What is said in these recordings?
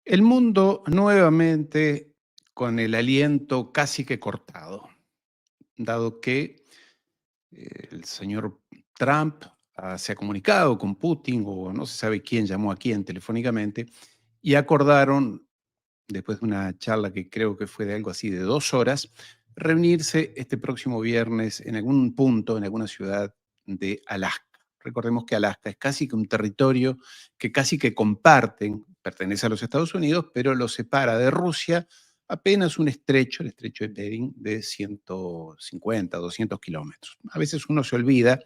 El mundo nuevamente con el aliento casi que cortado, dado que el señor Trump se ha comunicado con Putin, o no se sabe quién llamó a quién telefónicamente, y acordaron, después de una charla que creo que fue de algo así de 2 horas, reunirse este próximo viernes en algún punto, en alguna ciudad de Alaska. Recordemos que Alaska es casi que un territorio que casi que comparten, pertenece a los Estados Unidos, pero lo separa de Rusia apenas un estrecho, el estrecho de Bering, de 150, 200 kilómetros. A veces uno se olvida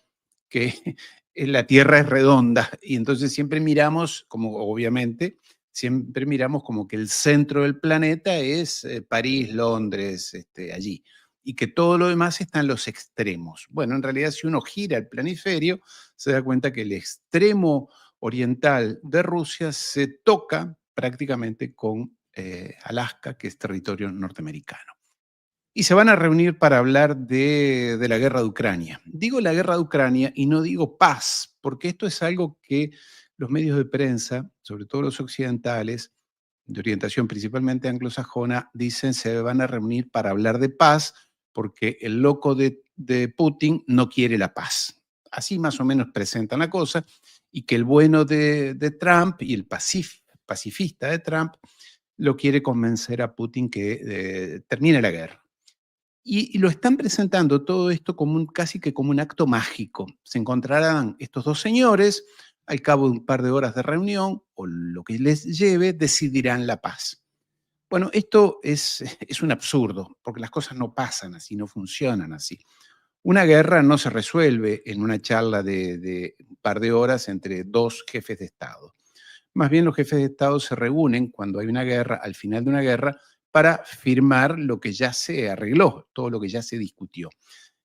que la Tierra es redonda y entonces siempre miramos, como obviamente, siempre miramos como que el centro del planeta es París, Londres, allí, y que todo lo demás está en los extremos. Bueno, en realidad si uno gira el planiferio, se da cuenta que el extremo oriental de Rusia se toca prácticamente con Alaska, que es territorio norteamericano. Y se van a reunir para hablar de la guerra de Ucrania. Digo la guerra de Ucrania y no digo paz, porque esto es algo que los medios de prensa, sobre todo los occidentales, de orientación principalmente anglosajona, dicen se van a reunir para hablar de paz porque el loco de Putin no quiere la paz. Así más o menos presentan la cosa y que el bueno de Trump y el pacifista de Trump lo quiere convencer a Putin que termine la guerra. Y lo están presentando todo esto como casi que como un acto mágico. Se encontrarán estos dos señores, al cabo de un par de horas de reunión, o lo que les lleve, decidirán la paz. Bueno, esto es un absurdo, porque las cosas no pasan así, no funcionan así. Una guerra no se resuelve en una charla de un par de horas entre dos jefes de Estado. Más bien los jefes de Estado se reúnen cuando hay una guerra, al final de una guerra, para firmar lo que ya se arregló, todo lo que ya se discutió.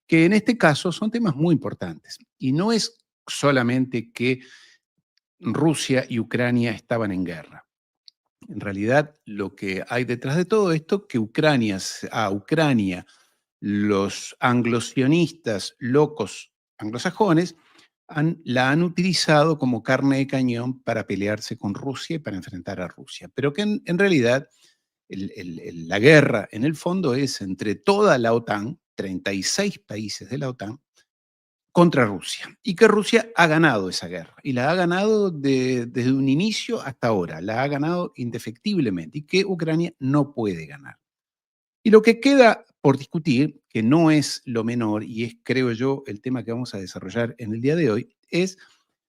Que en este caso son temas muy importantes. Y no es solamente que Rusia y Ucrania estaban en guerra. En realidad, lo que hay detrás de todo esto, que a Ucrania, los anglosionistas locos anglosajones la han utilizado como carne de cañón para pelearse con Rusia y para enfrentar a Rusia. Pero que en realidad la guerra en el fondo es entre toda la OTAN, 36 países de la OTAN, contra Rusia. Y que Rusia ha ganado esa guerra. Y la ha ganado desde un inicio hasta ahora. La ha ganado indefectiblemente. Y que Ucrania no puede ganar. Y lo que queda por discutir, que no es lo menor, y es, creo yo, el tema que vamos a desarrollar en el día de hoy, es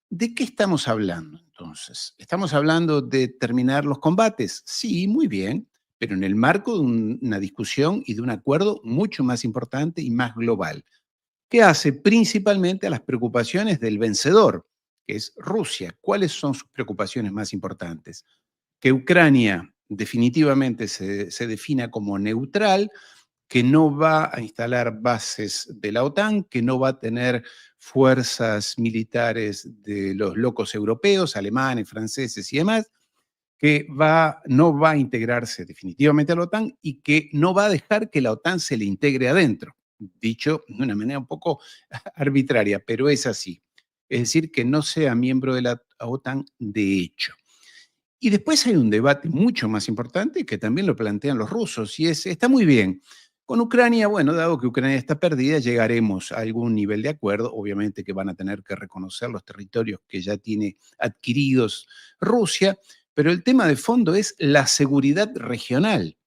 ¿de qué estamos hablando entonces? ¿Estamos hablando de terminar los combates? Sí, muy bien, pero en el marco de una discusión y de un acuerdo mucho más importante y más global, que hace principalmente a las preocupaciones del vencedor, que es Rusia. ¿Cuáles son sus preocupaciones más importantes? Que Ucrania definitivamente se defina como neutral, que no va a instalar bases de la OTAN, que no va a tener fuerzas militares de los locos europeos, alemanes, franceses y demás, que no va a integrarse definitivamente a la OTAN y que no va a dejar que la OTAN se le integre adentro. Dicho de una manera un poco arbitraria, pero es así. Es decir, que no sea miembro de la OTAN de hecho. Y después hay un debate mucho más importante que también lo plantean los rusos y está muy bien. Con Ucrania, bueno, dado que Ucrania está perdida, llegaremos a algún nivel de acuerdo. Obviamente que van a tener que reconocer los territorios que ya tiene adquiridos Rusia, pero el tema de fondo es la seguridad regional,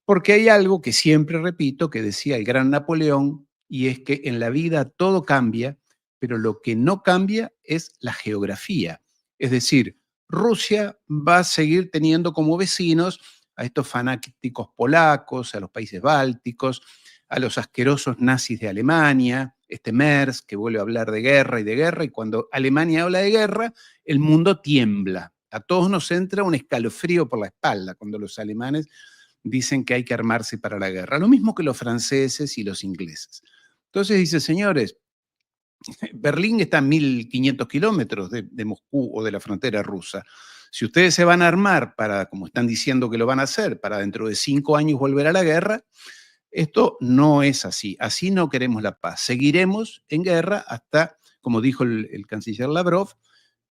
porque hay algo que siempre repito que decía el gran Napoleón, y es que en la vida todo cambia, pero lo que no cambia es la geografía. Es decir, Rusia va a seguir teniendo como vecinos a estos fanáticos polacos, a los países bálticos, a los asquerosos nazis de Alemania, este Merz que vuelve a hablar de guerra, y cuando Alemania habla de guerra, el mundo tiembla. A todos nos entra un escalofrío por la espalda cuando los alemanes dicen que hay que armarse para la guerra. Lo mismo que los franceses y los ingleses. Entonces dice, señores, Berlín está a 1.500 kilómetros de Moscú o de la frontera rusa. Si ustedes se van a armar para, como están diciendo que lo van a hacer, para dentro de 5 años volver a la guerra, esto no es así. Así no queremos la paz. Seguiremos en guerra hasta, como dijo el canciller Lavrov,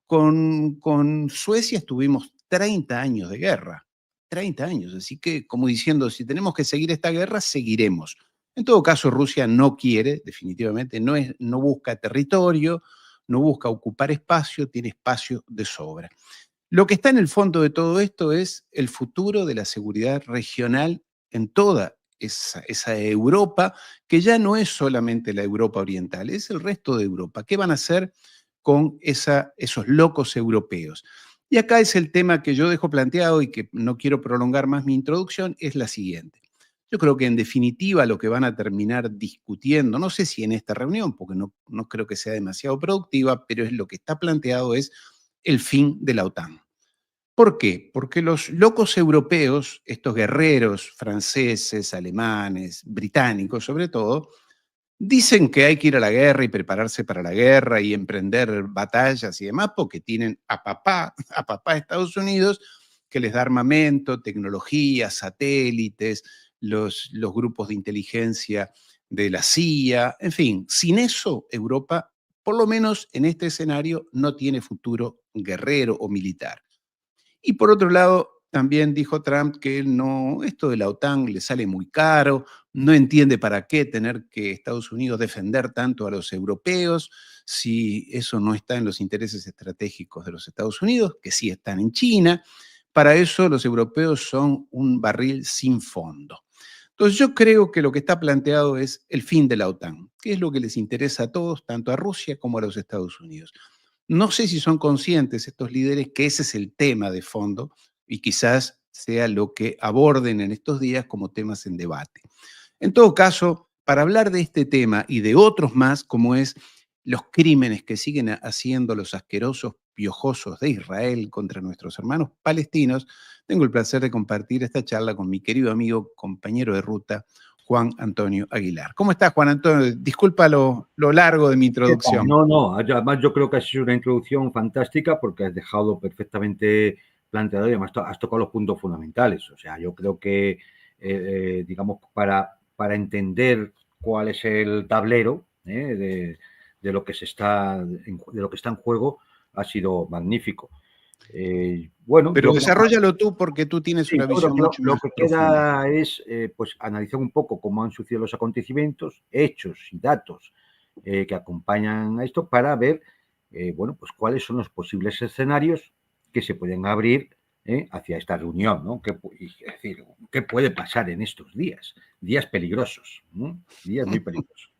con Suecia estuvimos 30 años de guerra. 30 años. Así que, como diciendo, si tenemos que seguir esta guerra, seguiremos. En todo caso, Rusia no quiere, definitivamente, no busca territorio, no busca ocupar espacio, tiene espacio de sobra. Lo que está en el fondo de todo esto es el futuro de la seguridad regional en toda esa Europa, que ya no es solamente la Europa oriental, es el resto de Europa. ¿Qué van a hacer con esos locos europeos? Y acá es el tema que yo dejo planteado y que no quiero prolongar más mi introducción, es la siguiente. Yo creo que en definitiva lo que van a terminar discutiendo, no sé si en esta reunión, porque no creo que sea demasiado productiva, pero es lo que está planteado es el fin de la OTAN. ¿Por qué? Porque los locos europeos, estos guerreros franceses, alemanes, británicos sobre todo, dicen que hay que ir a la guerra y prepararse para la guerra y emprender batallas y demás porque tienen a papá Estados Unidos que les da armamento, tecnología, satélites, los grupos de inteligencia de la CIA, en fin, sin eso Europa, por lo menos en este escenario, no tiene futuro guerrero o militar. Y por otro lado, también dijo Trump que él no, esto de la OTAN le sale muy caro, no entiende para qué tener que Estados Unidos defender tanto a los europeos si eso no está en los intereses estratégicos de los Estados Unidos, que sí están en China. Para eso los europeos son un barril sin fondo. Entonces yo creo que lo que está planteado es el fin de la OTAN, que es lo que les interesa a todos, tanto a Rusia como a los Estados Unidos. No sé si son conscientes estos líderes que ese es el tema de fondo y quizás sea lo que aborden en estos días como temas en debate. En todo caso, para hablar de este tema y de otros más, como es los crímenes que siguen haciendo los asquerosos piojosos de Israel contra nuestros hermanos palestinos, tengo el placer de compartir esta charla con mi querido amigo, compañero de ruta, Juan Antonio Aguilar. ¿Cómo estás, Juan Antonio? Disculpa lo largo de mi introducción. No, además yo creo que ha sido una introducción fantástica porque has dejado perfectamente planteado y además has tocado los puntos fundamentales. O sea, yo creo que, digamos, para entender cuál es el tablero de lo que de lo que está en juego, ha sido magnífico. Bueno, Pero desarróllalo tú porque tú tienes sí, una visión mucho lo más que profunda. queda es pues analizar un poco cómo han sucedido los acontecimientos, hechos y datos que acompañan a esto para ver, bueno, pues cuáles son los posibles escenarios que se pueden abrir hacia esta reunión, ¿no? Es decir, ¿qué puede pasar en estos días? Días peligrosos, ¿no? Días muy peligrosos.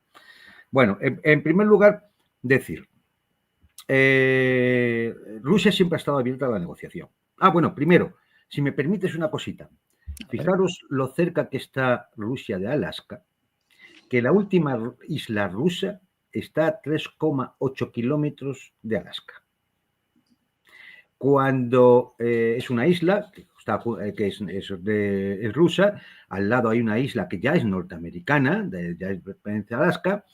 Bueno, en primer lugar, decir, Rusia siempre ha estado abierta a la negociación. Bueno, primero, si me permites una cosita. Fijaros lo cerca que está Rusia de Alaska, que la última isla rusa está a 3,8 kilómetros de Alaska. Cuando es una isla que es rusa, al lado hay una isla que ya es norteamericana, ya es pertenece a Alaska,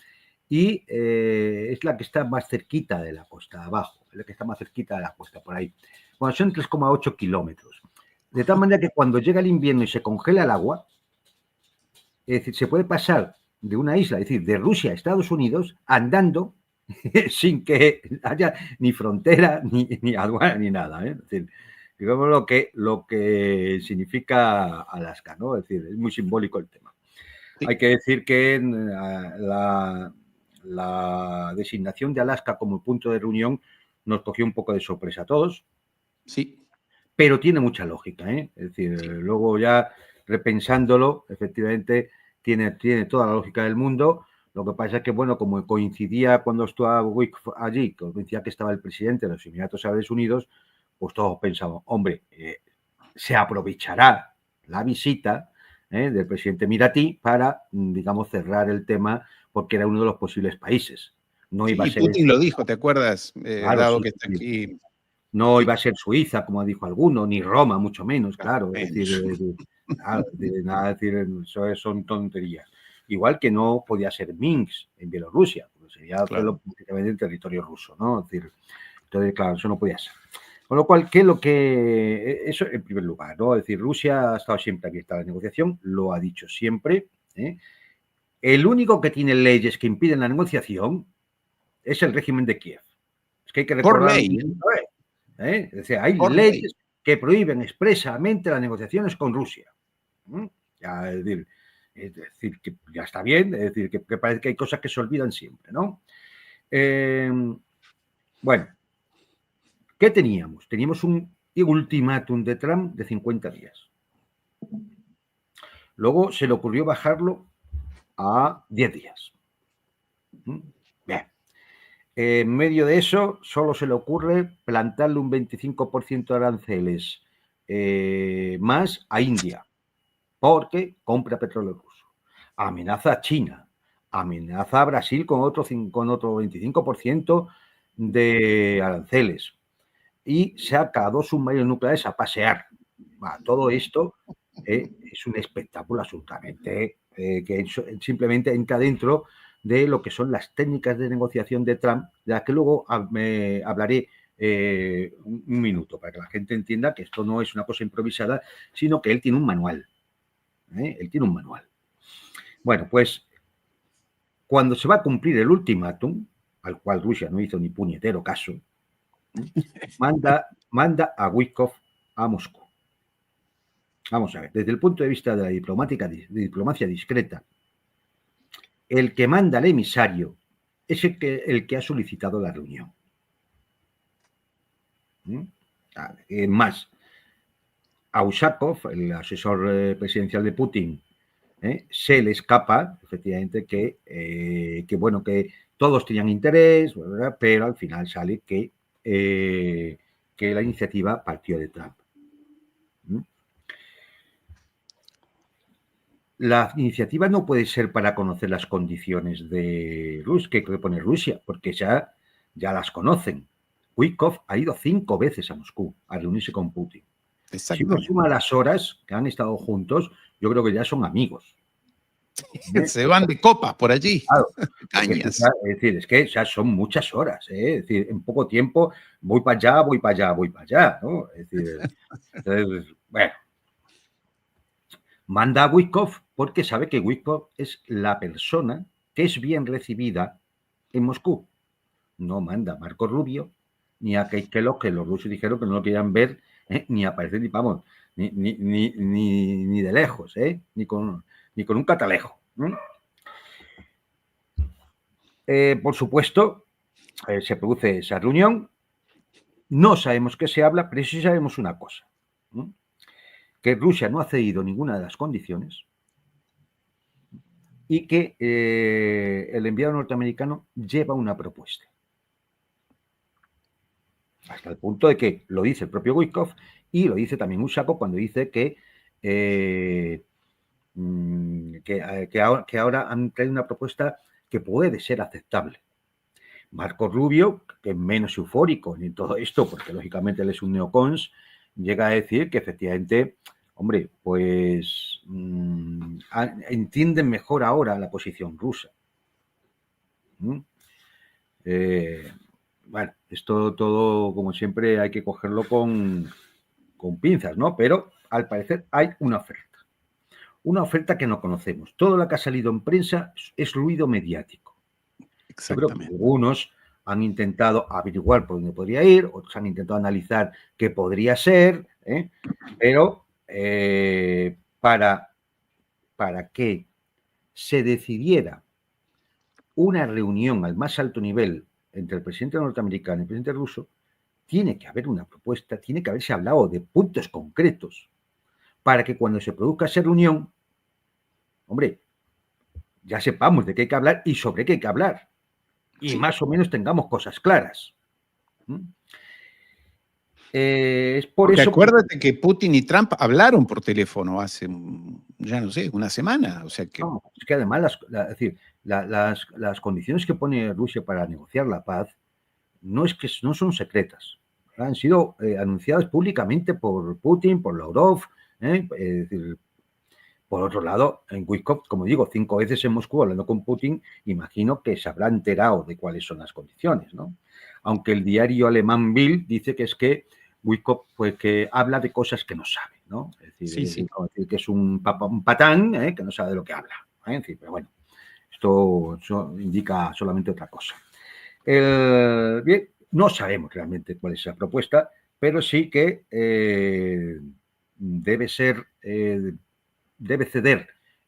y es la que está más cerquita de la costa, abajo, la que está más cerquita de la costa, por ahí. Bueno, son 3,8 kilómetros. De tal manera que cuando llega el invierno y se congela el agua, es decir, se puede pasar de una isla, es decir, de Rusia a Estados Unidos, andando, sin que haya ni frontera, ni aduana, ni nada. Es decir, digamos lo que significa Alaska, ¿no? Es decir, es muy simbólico el tema. Sí. Hay que decir que la designación de Alaska como punto de reunión nos cogió un poco de sorpresa a todos. Sí. Pero tiene mucha lógica, ¿eh? Es decir, Sí. luego ya repensándolo, efectivamente, tiene toda la lógica del mundo. Lo que pasa es que, bueno, como coincidía cuando estaba Wick allí, coincidía que estaba el presidente de los Emiratos Árabes Unidos, pues todos pensamos, hombre, se aprovechará la visita del presidente emiratí para, digamos, cerrar el tema porque era uno de los posibles países. No iba a Sí, ser, Putin lo dijo, ¿te acuerdas? claro, Dado sí, que está sí. aquí. No Sí, iba a ser Suiza, como dijo alguno, ni Roma, mucho menos, claro, claro. Es decir, menos. nada, decir, eso son tonterías. Igual que no podía ser Minsk en Bielorrusia, porque sería hacerlo Claro. prácticamente en territorio ruso, ¿no? Es decir, entonces, claro, eso no podía ser. Con lo cual, eso en primer lugar, ¿no? Es decir, Rusia ha estado siempre abierta a la negociación, lo ha dicho siempre. El único que tiene leyes que impiden la negociación es el régimen de Kiev. Es que hay que Por recordarlo ley, una vez. Es decir, hay por ley. leyes que prohíben expresamente las negociaciones con Rusia. Ya, es decir, que ya está bien, es decir, que parece que hay cosas que se olvidan siempre, ¿no? Bueno, ¿qué teníamos? Teníamos un ultimátum de Trump de 50 días. Luego se le ocurrió bajarlo a 10 días. Bien. En medio de eso, solo se le ocurre plantarle un 25% de aranceles más a India, porque compra petróleo ruso. Amenaza a China, amenaza a Brasil con otro 25% de aranceles y saca a 2 submarinos nucleares a pasear. Todo esto es un espectáculo absolutamente que simplemente entra dentro de lo que son las técnicas de negociación de Trump, de las que luego me hablaré un minuto, para que la gente entienda que esto no es una cosa improvisada, sino que él tiene un manual. Él tiene un manual. Bueno, pues cuando se va a cumplir el ultimátum, al cual Rusia no hizo ni puñetero caso, manda a Witkoff a Moscú. Vamos a ver, desde el punto de vista de la diplomacia discreta, el que manda al emisario es el que ha solicitado la reunión. Más, a Ushakov, el asesor presidencial de Putin, se le escapa, efectivamente, que todos tenían interés, ¿verdad? Pero al final sale que la iniciativa partió de Trump. La iniciativa no puede ser para conocer las condiciones de que propone Rusia, porque ya las conocen. Witkoff ha ido 5 veces a Moscú a reunirse con Putin. Si uno suma las horas que han estado juntos, yo creo que ya son amigos. Se van de copas por allí. Claro, Cañas. es que ya son muchas horas. Es decir, en poco tiempo voy para allá, voy para allá, voy para allá, ¿no? Es decir, entonces, bueno. Manda a Witkoff porque sabe que Witkoff es la persona que es bien recibida en Moscú. No manda a Marco Rubio ni a Keith Kellogg, que los rusos dijeron que no lo querían ver, ni aparecer, ni de lejos, ni con un catalejo. Por supuesto, se produce esa reunión. No sabemos qué se habla, pero sí sabemos una cosa. Que Rusia no ha cedido ninguna de las condiciones y que el enviado norteamericano lleva una propuesta. Hasta el punto de que lo dice el propio Witkoff y lo dice también Ushakov cuando dice que ahora han traído una propuesta que puede ser aceptable. Marco Rubio, que es menos eufórico en todo esto, porque lógicamente él es un neocons, llega a decir que efectivamente, hombre, pues entienden mejor ahora la posición rusa. Bueno, esto todo, como siempre, hay que cogerlo con pinzas, ¿no? Pero al parecer hay una oferta. Una oferta que no conocemos. Todo lo que ha salido en prensa es ruido mediático. Yo creo que algunos han intentado averiguar por dónde podría ir, otros han intentado analizar qué podría ser, pero para que se decidiera una reunión al más alto nivel entre el presidente norteamericano y el presidente ruso, tiene que haber una propuesta, tiene que haberse hablado de puntos concretos para que cuando se produzca esa reunión, hombre, ya sepamos de qué hay que hablar y sobre qué hay que hablar. Y más o menos tengamos cosas claras. Es por eso. Acuérdate que Putin y Trump hablaron por teléfono hace, ya no sé, una semana. O sea que. No, es que además, las condiciones que pone Rusia para negociar la paz no son secretas. Han sido anunciadas públicamente por Putin, por Lavrov. Es decir, por otro lado, en Witkoff, como digo, 5 veces en Moscú hablando con Putin, imagino que se habrá enterado de cuáles son las condiciones, ¿no? Aunque el diario alemán Bild dice que es que Witkoff pues, que habla de cosas que no sabe, ¿no? Es decir, decir que es un patán que no sabe de lo que habla. En fin, pero bueno, esto indica solamente otra cosa. Bien, no sabemos realmente cuál es esa propuesta, pero sí que debe ceder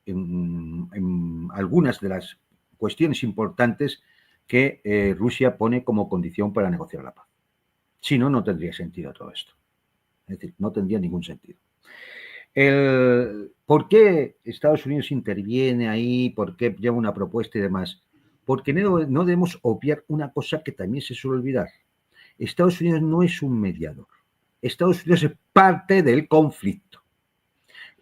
en algunas de las cuestiones importantes que Rusia pone como condición para negociar la paz. Si no, no tendría sentido todo esto. Es decir, no tendría ningún sentido. ¿Por qué Estados Unidos interviene ahí? ¿Por qué lleva una propuesta y demás? Porque no debemos obviar una cosa que también se suele olvidar. Estados Unidos no es un mediador. Estados Unidos es parte del conflicto.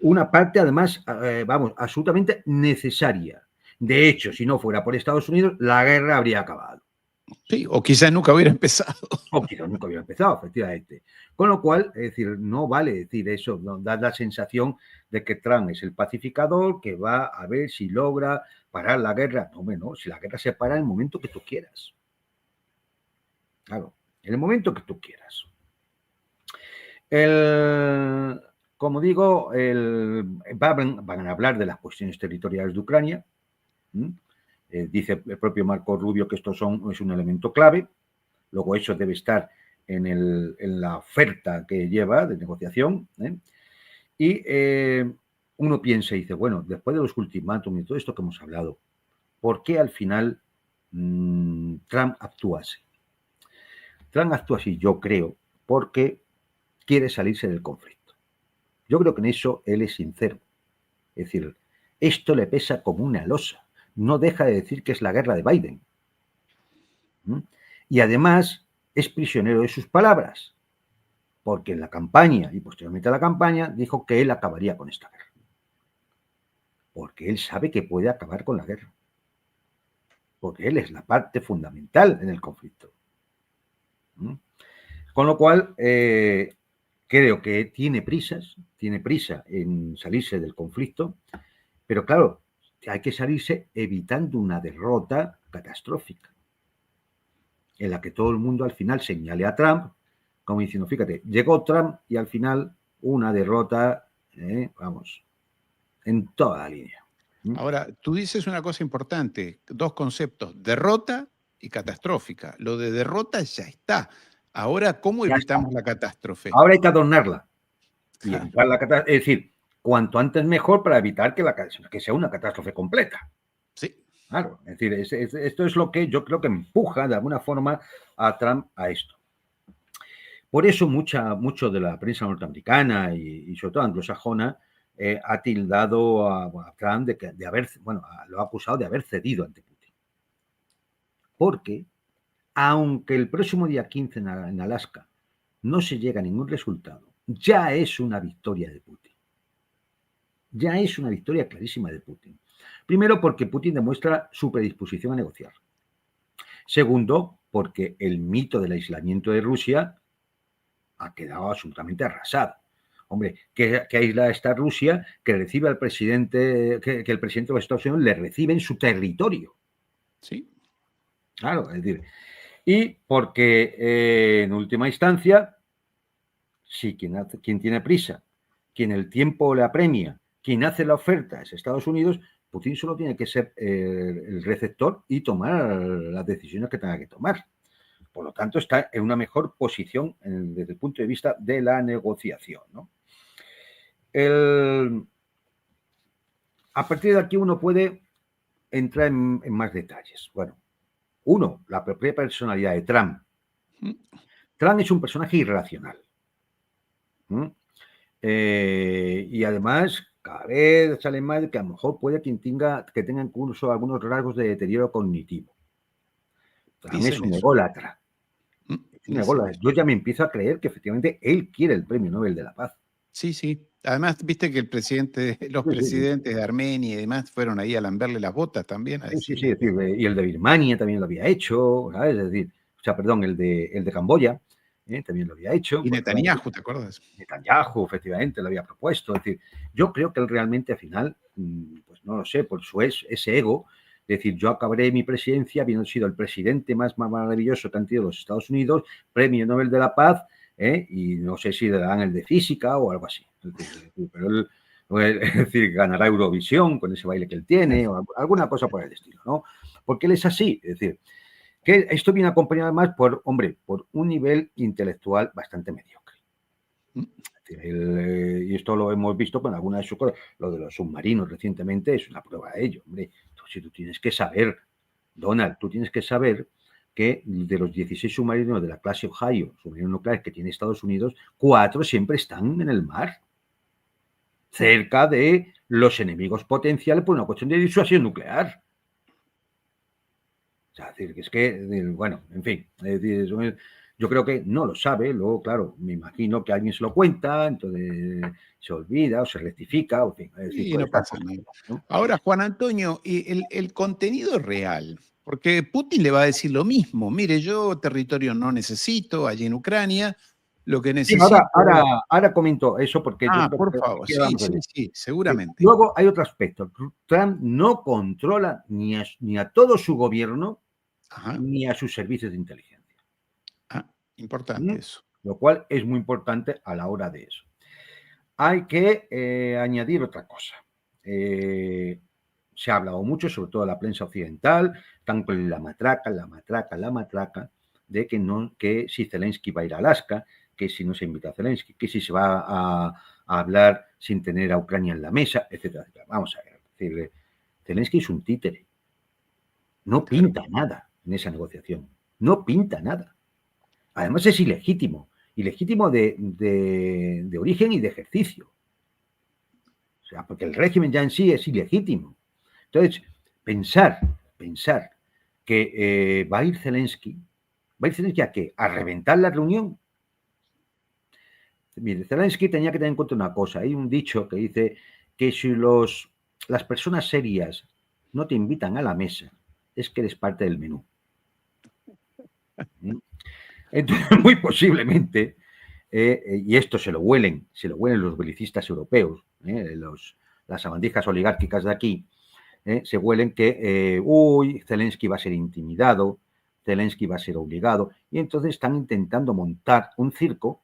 Una parte, además, vamos, absolutamente necesaria. De hecho, si no fuera por Estados Unidos, la guerra habría acabado. Sí, o quizás nunca hubiera empezado. O quizás nunca hubiera empezado, efectivamente. Con lo cual, es decir, no vale decir eso, no, da la sensación de que Trump es el pacificador que va a ver si logra parar la guerra. No, hombre, no, si la guerra se para en el momento que tú quieras. Claro, en el momento que tú quieras. Como digo, van a hablar de las cuestiones territoriales de Ucrania. Dice el propio Marco Rubio que esto es un elemento clave. Luego eso debe estar en la oferta que lleva de negociación. Y uno piensa y dice, bueno, después de los ultimátums y todo esto que hemos hablado, ¿por qué al final Trump actúa así? Trump actúa así, yo creo, porque quiere salirse del conflicto. Yo creo que en eso él es sincero. Es decir, esto le pesa como una losa. No deja de decir que es la guerra de Biden. Y además es prisionero de sus palabras, porque en la campaña y posteriormente a la campaña dijo que él acabaría con esta guerra. Porque él sabe que puede acabar con la guerra. Porque él es la parte fundamental en el conflicto. Con lo cual, creo que tiene prisa en salirse del conflicto, pero claro, hay que salirse evitando una derrota catastrófica, en la que todo el mundo al final señale a Trump, como diciendo, fíjate, llegó Trump y al final una derrota, vamos, en toda la línea. Ahora, tú dices una cosa importante, dos conceptos, derrota y catastrófica. Lo de derrota ya está. Ahora, ¿cómo evitamos la catástrofe? Ahora hay que adornarla. Y Claro. evitar la catástrofe, es decir, cuanto antes mejor para evitar que sea una catástrofe completa. Sí. Claro, es decir, esto es lo que yo creo que empuja de alguna forma a Trump a esto. Por eso mucho de la prensa norteamericana y sobre todo anglosajona ha tildado a Trump de haber, lo ha acusado de haber cedido ante Putin. Porque, aunque el próximo día 15 en Alaska no se llega a ningún resultado, ya es una victoria de Putin. Ya es una victoria clarísima de Putin. Primero, porque Putin demuestra su predisposición a negociar. Segundo, porque el mito del aislamiento de Rusia ha quedado absolutamente arrasado. Hombre, ¿qué isla está Rusia que recibe al presidente, que el presidente de los Estados Unidos le recibe en su territorio? Sí. Claro, es decir, y porque en última instancia, si quien tiene prisa, quien el tiempo le apremia, quien hace la oferta es Estados Unidos, Putin solo tiene que ser el receptor y tomar las decisiones que tenga que tomar. Por lo tanto, está en una mejor posición desde el punto de vista de la negociación, ¿no? A partir de aquí uno puede entrar en más detalles. Bueno, uno, la propia personalidad de Trump. Trump es un personaje irracional. Y además, cada vez sale más que a lo mejor puede que tenga incluso algunos rasgos de deterioro cognitivo. Trump es un ególatra. Yo ya me empiezo a creer que efectivamente él quiere el Premio Nobel de la Paz. Sí, sí. Además, viste que los presidentes de Armenia y demás fueron ahí a lamberle las botas también. Sí, es decir, y el de Birmania también lo había hecho, ¿sabes? Es decir, perdón, el de Camboya también lo había hecho. Y Netanyahu, ¿te acuerdas? Netanyahu, efectivamente, lo había propuesto. Es decir, yo creo que él realmente al final, pues no lo sé, por ese ego, es decir, yo acabaré mi presidencia habiendo sido el presidente más maravilloso que han tenido los Estados Unidos, Premio Nobel de la Paz, y no sé si le dan el de física o algo así. Pero él, es decir, ganará Eurovisión con ese baile que él tiene o alguna cosa por el estilo, ¿no? Porque él es así, es decir, que esto viene acompañado además por un nivel intelectual bastante mediocre. Y esto lo hemos visto con algunas de sus cosas. Lo de los submarinos recientemente es una prueba de ello. Hombre, si tú tienes que saber, Donald, tú tienes que saber que de los 16 submarinos de la clase Ohio, submarinos nucleares que tiene Estados Unidos, 4 siempre están en el mar, cerca de los enemigos potenciales por una cuestión de disuasión nuclear. O sea, es decir, que es que, bueno, en fin, es decir, yo creo que no lo sabe, luego, claro, me imagino que alguien se lo cuenta, entonces se olvida o se rectifica, o en fin, es decir, Y todas no estas pasa cosas, nada. ¿no? Ahora, Juan Antonio, y el contenido real, porque Putin le va a decir lo mismo. Mire, yo territorio no necesito allí en Ucrania, lo que Sí, necesito es... ahora comento eso porque yo creo Por que favor, aquí sí, vamos a sí, ver. sí, seguramente. Luego hay otro aspecto. Trump no controla ni a todo su gobierno Ajá. ni a sus servicios de inteligencia. Importante ¿Mm? eso. Lo cual es muy importante a la hora de eso. Hay que añadir otra cosa. Se ha hablado mucho, sobre todo en la prensa occidental, están con la matraca, de que si Zelensky va a ir a Alaska, que si no se invita a Zelensky, que si se va a hablar sin tener a Ucrania en la mesa, etcétera, etcétera. Vamos a ver, decirle, Zelensky es un títere, no Claro. pinta nada en esa negociación, no pinta nada. Además es ilegítimo de origen y de ejercicio. O sea, porque el régimen ya en sí es ilegítimo. Entonces, pensar que va a ir Zelensky a qué? ¿A reventar la reunión? Mire, Zelensky tenía que tener en cuenta una cosa. Hay un dicho que dice que si las personas serias no te invitan a la mesa, es que eres parte del menú. ¿Mm? Entonces, muy posiblemente, y esto se lo huelen los belicistas europeos, las sabandijas oligárquicas de aquí, se huelen que, Zelensky va a ser intimidado, Zelensky va a ser obligado, y entonces están intentando montar un circo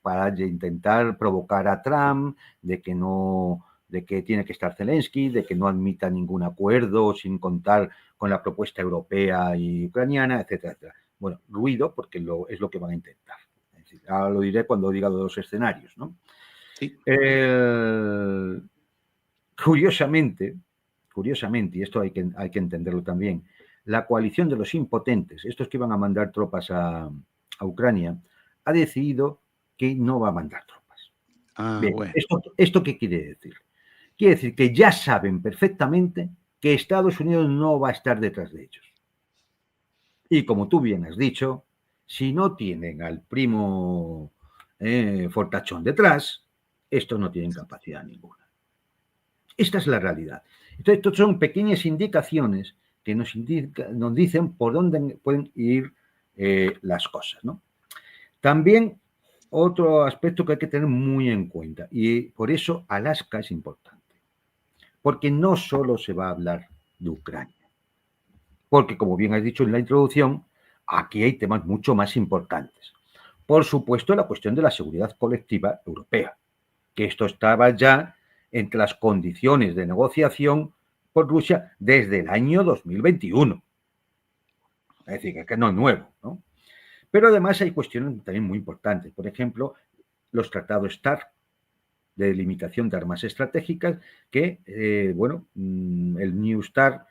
para intentar provocar a Trump de que tiene que estar Zelensky, de que no admita ningún acuerdo sin contar con la propuesta europea y ucraniana, etcétera, etcétera. Bueno, ruido, porque es lo que van a intentar. Es decir, ahora lo diré cuando diga los escenarios, ¿no? Sí. Curiosamente, y esto hay que entenderlo también, la coalición de los impotentes, estos que iban a mandar tropas a Ucrania, ha decidido que no va a mandar tropas. Bien, Bueno. ¿esto qué quiere decir? Quiere decir que ya saben perfectamente que Estados Unidos no va a estar detrás de ellos. Y como tú bien has dicho, si no tienen al primo fortachón detrás, estos no tienen capacidad ninguna. Esta es la realidad. Entonces, estas son pequeñas indicaciones que nos dicen por dónde pueden ir las cosas, ¿no? También otro aspecto que hay que tener muy en cuenta, y por eso Alaska es importante, porque no solo se va a hablar de Ucrania, porque como bien has dicho en la introducción, aquí hay temas mucho más importantes. Por supuesto, la cuestión de la seguridad colectiva europea, que esto estaba ya entre las condiciones de negociación por Rusia desde el año 2021. Es decir, que no es nuevo, ¿no? Pero además hay cuestiones también muy importantes. Por ejemplo, los tratados START de limitación de armas estratégicas, que, el New START